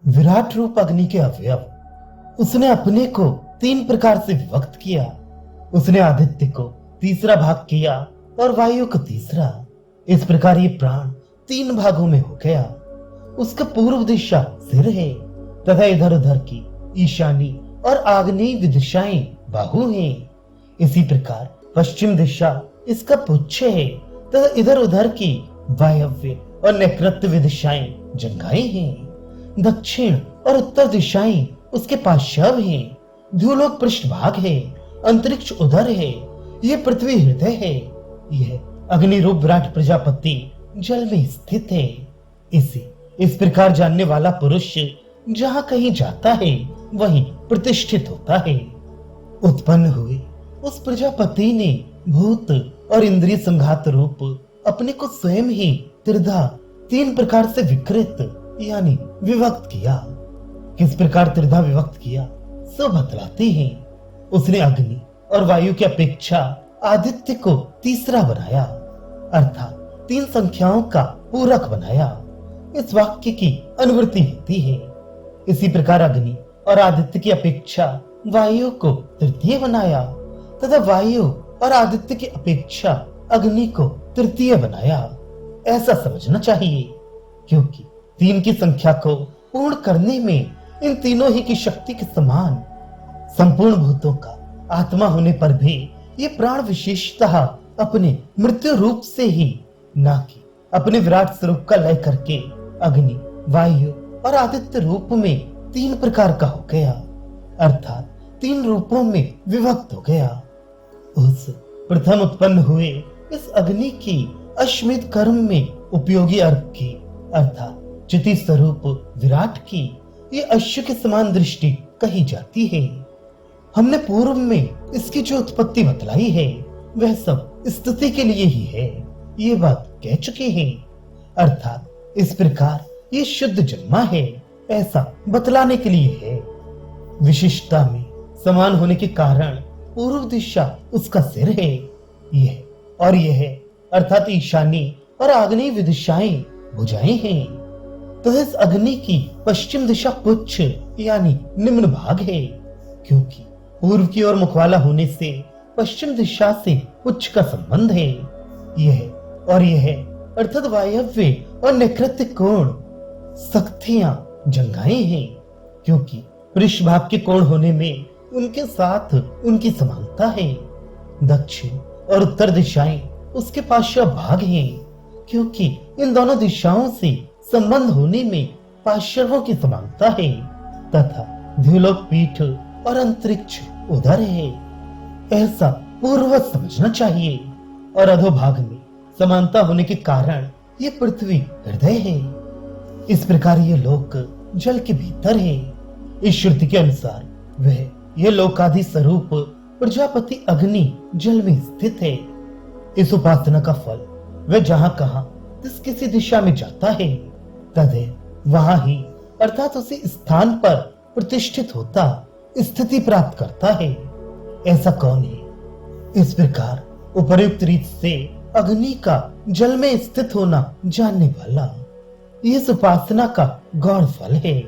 विराट रूप अग्नि के अवयव उसने अपने को तीन प्रकार से विभक्त किया। उसने आदित्य को तीसरा भाग किया और वायु को तीसरा। इस प्रकार ये प्राण तीन भागों में हो गया। उसका पूर्व दिशा सिर है तथा इधर उधर की ईशानी और आग्नेय दिशाएं बाहु हैं। इसी प्रकार पश्चिम दिशा इसका पुच्छ है तथा इधर उधर की वायव्य और नैऋत्य दिशाएं जंघाएं हैं। दक्षिण और उत्तर दिशाएं उसके पार्श्व हैं। ध्रुलोक पृष्ठभाग है, अंतरिक्ष उधर है, यह पृथ्वी हृदय है। यह अग्नि रूप विराट प्रजापति जल में स्थित है। इसे इस प्रकार जानने वाला पुरुष जहां कहीं जाता है वहीं प्रतिष्ठित होता है। उत्पन्न हुए उस प्रजापति ने भूत और इंद्रिय संघात रूप अपने को स्वयं ही त्रिधा तीन प्रकार से विकृत यानी विभक्त किया। किस प्रकार त्रिधा विभक्त किया सो बतलाते हैं। उसने अग्नि और वायु की अपेक्षा आदित्य को तीसरा बनाया अर्थात तीन संख्याओं का पूरक बनाया। इस वाक्य की अनुवृत्ति होती है। इसी प्रकार अग्नि और आदित्य की अपेक्षा वायु को तृतीय बनाया तथा वायु और आदित्य की अपेक्षा अग्नि को तृतीय बनाया। ऐसा समझना चाहिए क्योंकि तीन की संख्या को पूर्ण करने में इन तीनों ही की शक्ति के समान संपूर्ण भूतों का आत्मा होने पर भी ये प्राण विशेषतः अपने मृत्यु रूप से ही ना कि अपने विराट स्वरूप का लय करके अग्नि, वायु और आदित्य रूप में तीन प्रकार का हो गया अर्थात तीन रूपों में विभक्त हो गया। उस प्रथम उत्पन्न हुए इस अग्नि की अश्वमेध कर्म में उपयोगी अर्घ की अर्थात चिति स्वरूप विराट की ये अश्व के समान दृष्टि कही जाती है। हमने पूर्व में इसकी जो उत्पत्ति बतलाई है वह सब स्तुति के लिए ही है, ये बात कह चुके हैं। अर्थात इस प्रकार ये शुद्ध जन्मा है ऐसा बतलाने के लिए है। विशिष्टता में समान होने के कारण पूर्व दिशा उसका सिर है। यह अर्थात ईशानी और आग्नेय दिशाएं भुजाएं हैं। तो इस अग्नि की पश्चिम दिशा पुच्छ यानी निम्न भाग है क्योंकि पूर्व की ओर मुखवाला होने से पश्चिम दिशा से पुच्छ का संबंध है। यह अर्थात वायव्य और नैऋत्य कोण शक्तियां जंघाएं हैं क्योंकि पृष्ठभाग के कोण होने में उनके साथ उनकी समानता है। दक्षिण और उत्तर दिशाएं उसके पार्श्व भाग हैं क्योंकि इन दोनों दिशाओं से संबंध होने में पार्श्वों की समानता है तथा ध्रुलोक पीठ और अंतरिक्ष उधर है। ऐसा पूर्ववत समझना चाहिए। और अधोभाग में समानता होने के कारण ये पृथ्वी हृदय है। इस प्रकार ये लोक जल के भीतर है। इस श्रुति के अनुसार वह ये लोकादि स्वरूप प्रजापति अग्नि जल में स्थित है। इस उपासना का फल वह जहां कहां जिस किसी दिशा में जाता है तदेव वहां ही अर्थात उसी स्थान पर प्रतिष्ठित होता स्थिति प्राप्त करता है। ऐसा कौन है? इस प्रकार उपर्युक्त रीत से अग्नि का जल में स्थित होना जानने वाला इस उपासना का गौर फल है।